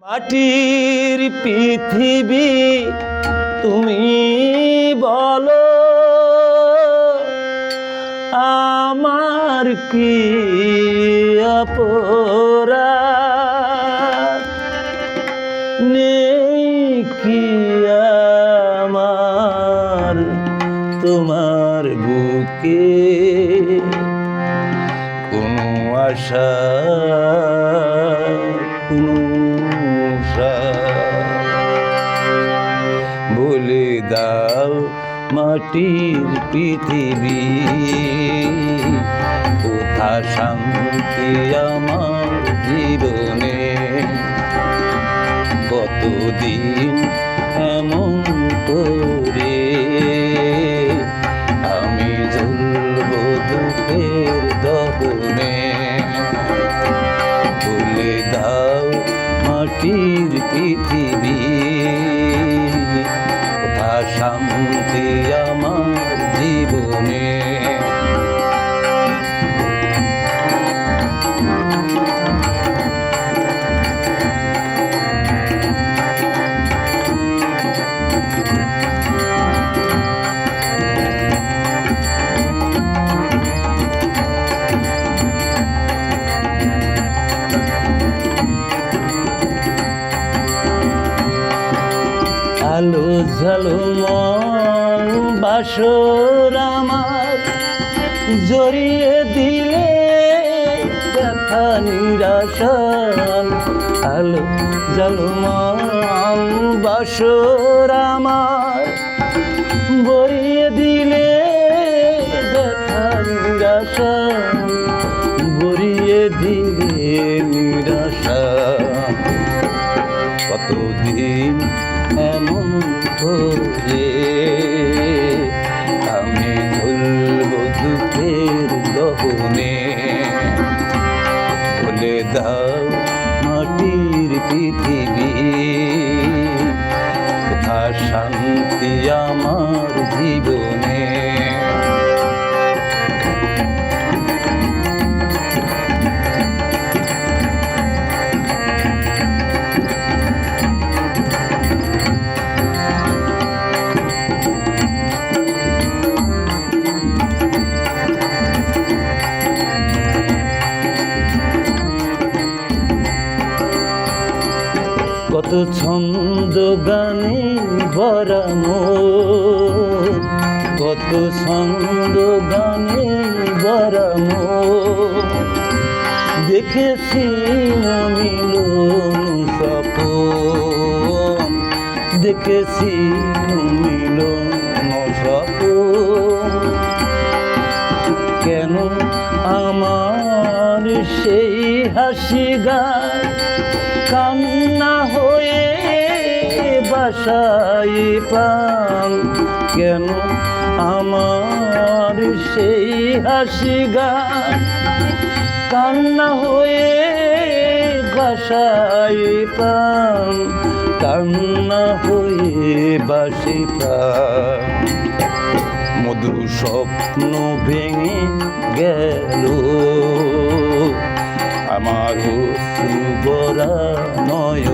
মাটির পৃথিবী তুমি বলো আমার কি অপরাধ, নেই কি আমার তোমার বুকে কোনো আশা বলে দাও মাটির পৃথিবী, কোথা শান্তি আমার জীবনে, কতদিন এমন করে আমি ঝুলব দুঃখের দহনে। বলে দাও মাটির পৃথিবী, কোথা শান্তি আমার জীবনে। আলো ঝলমল বাসর আমার জড়িয়ে দিলে ব্যথা নিরাশান। আলো ঝলমল বাসর আমার ভরিয়ে দিলে ব্যথা নিরাশা, ভরিয়ে দিলে নিরাশা। কতদিন এমন করে আমি ঝুলব দুঃখের দহনে। বলে দাও মাটির পৃথিবী, কোথা শান্তি আমার জীবনে। কত ছন্দ গানে ভরা মন, কত ছন্দ গানে ভরা মন। দেখেছি মিলন স্বপন, দেখেছি মিলন স্বপন। কেন আমার সেই হাসি গান কান্না হয়ে বাসায় প্রাণ? কেন আমার সেই হাসি গান কান্না হয়ে বাসায় প্রাণ? কান্না হয়ে বাসে প্রাণ। মধুর স্বপ্ন ভেঙে গেল আমার অশ্রু ভরা নয়নে।